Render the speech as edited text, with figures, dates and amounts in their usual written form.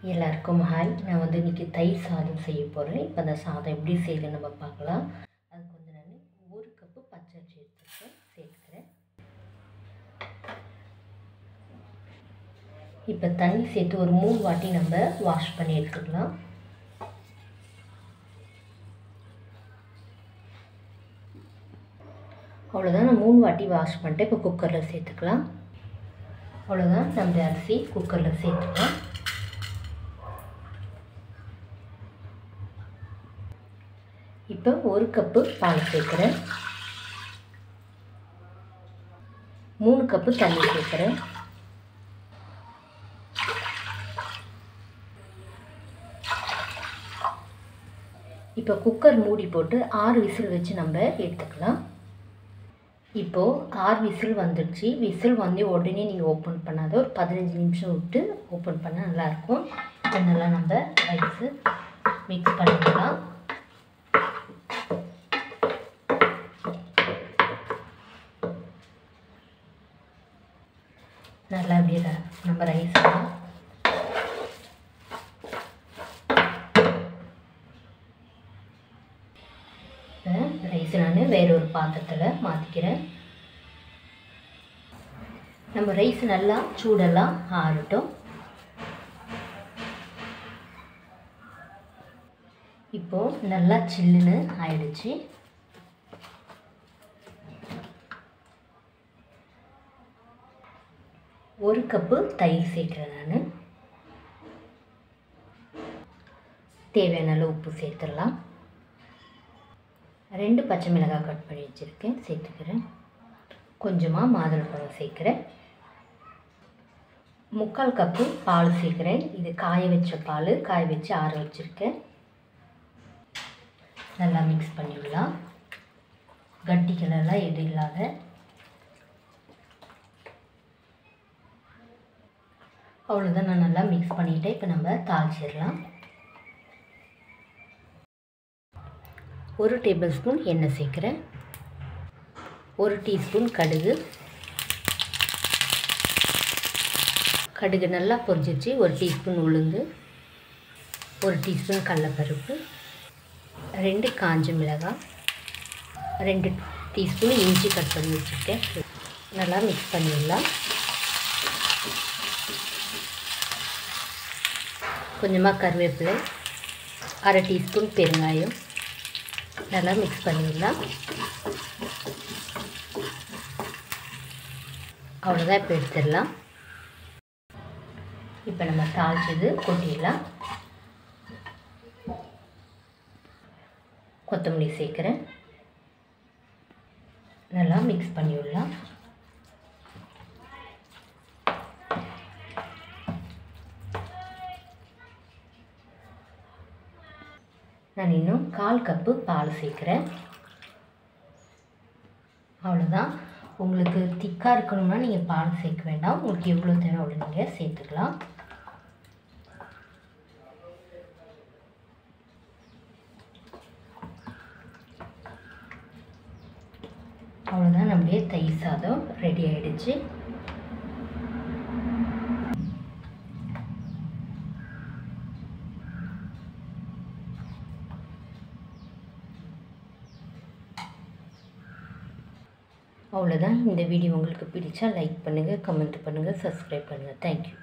எல்லாருக்கும் ஹாய். நான் இன்றைக்கி தயிர் சாதம் செய்ய போகிறேன். இப்போ அந்த சாதம் எப்படி செய்யணும் நம்ம பார்க்கலாம். அதுக்கு நான் 1 கப்பு பச்சரிசி சேர்த்துக்கிறேன். இப்போ தண்ணி சேர்த்து ஒரு 3 வாட்டி நம்ம வாஷ் பண்ணி எடுத்துக்கலாம். அவ்வளோதான். நான் 3 வாட்டி வாஷ் பண்ணிட்டு இப்போ குக்கரில் சேர்த்துக்கலாம். அவ்வளோதான், நம்ம அரிசி குக்கரில் சேர்த்துக்கலாம். இப்போ 1 கப்பு பால் சேர்க்குறேன். 3 கப்பு தண்ணி சேர்க்குறேன். இப்போ குக்கர் மூடி போட்டு 6 விசில் வச்சு நம்ம எடுத்துக்கலாம். இப்போது 6 விசில் வந்துடுச்சு. விசில் வந்து உடனே நீங்கள் ஓப்பன் பண்ணாத ஒரு 15 நிமிஷம் விட்டு ஓப்பன் பண்ணால் நல்லாயிருக்கும். இப்போ நல்லா நம்ம ரைஸு மிக்ஸ் பண்ணிக்கலாம். நல்லா அப்படியே நம்ம ரைஸ்லாம் நான் வேறொரு பாத்திரத்தில் மாற்றிக்கிறேன். நம்ம ரைஸ் நல்லா சூடெல்லாம் ஆறட்டும். இப்போது நல்லா சில்லுன்னு ஆயிடுச்சு. ஒரு கப்பு தயிர் சேர்க்குறேன். நான் தேவையான அளவு உப்பு சேர்த்துடலாம். 2 பச்சை மிளகாய் கட் பண்ணி வச்சுருக்கேன், சேர்த்துக்கிறேன். கொஞ்சமாக மாதுளம்பழம் சேர்க்குறேன். 3/4 கப்பு பால் சேர்க்குறேன். இது காய வச்ச பால், காய வச்சு ஆற வச்சுருக்கேன். நல்லா மிக்ஸ் பண்ணிவிடலாம். கட்டிகளெல்லாம் எதுவும் இல்லாத. அவ்வளோதான், நான் நல்லா மிக்ஸ் பண்ணிவிட்டேன். இப்போ நம்ம தாளிச்சிடலாம். 1 டேபிள் ஸ்பூன் எண்ணெய் சேர்க்குறேன். 1 டீஸ்பூன் கடுகு. கடுகு நல்லா பொரிஞ்சிச்சு. 1 டீஸ்பூன் உளுந்து, 1 டீஸ்பூன் கடலைப்பருப்பு, 2 காஞ்ச மிளகாய், 2 டீஸ்பூன் இஞ்சி கட் பண்ணி வச்சுருக்கேன். நல்லா மிக்ஸ் பண்ணிடலாம். கொஞ்சமாக கருவேப்பிலை, 1/2 டீஸ்பூன் பெருங்காயம், நல்லா மிக்ஸ் பண்ணிடலாம். அவ்வளோதான், இப்போ எடுத்துடலாம். இப்போ நம்ம தாளிச்சது கொட்டிடலாம். கொத்தமல்லி சேர்க்குறேன். நல்லா மிக்ஸ் பண்ணிவிடலாம். நான் இன்னும் 1/4 கப்பு பால் சேர்க்குறேன். அவ்வளோதான். உங்களுக்கு திக்காக இருக்கணும்னா நீங்கள் பால் சேர்க்க வேண்டாம். உங்களுக்கு எவ்வளோ தேவை அவ்வளோ நீங்கள் சேர்த்துக்கலாம். அவ்வளோதான், நம்மளுடைய தயிர் சாதம் ரெடி ஆகிடுச்சு. அவ்வளோதான். இந்த வீடியோ உங்களுக்கு பிடிச்சா லைக் பண்ணுங்கள், கமெண்ட் பண்ணுங்கள், சப்ஸ்கிரைப் பண்ணுங்கள். தேங்க்யூ.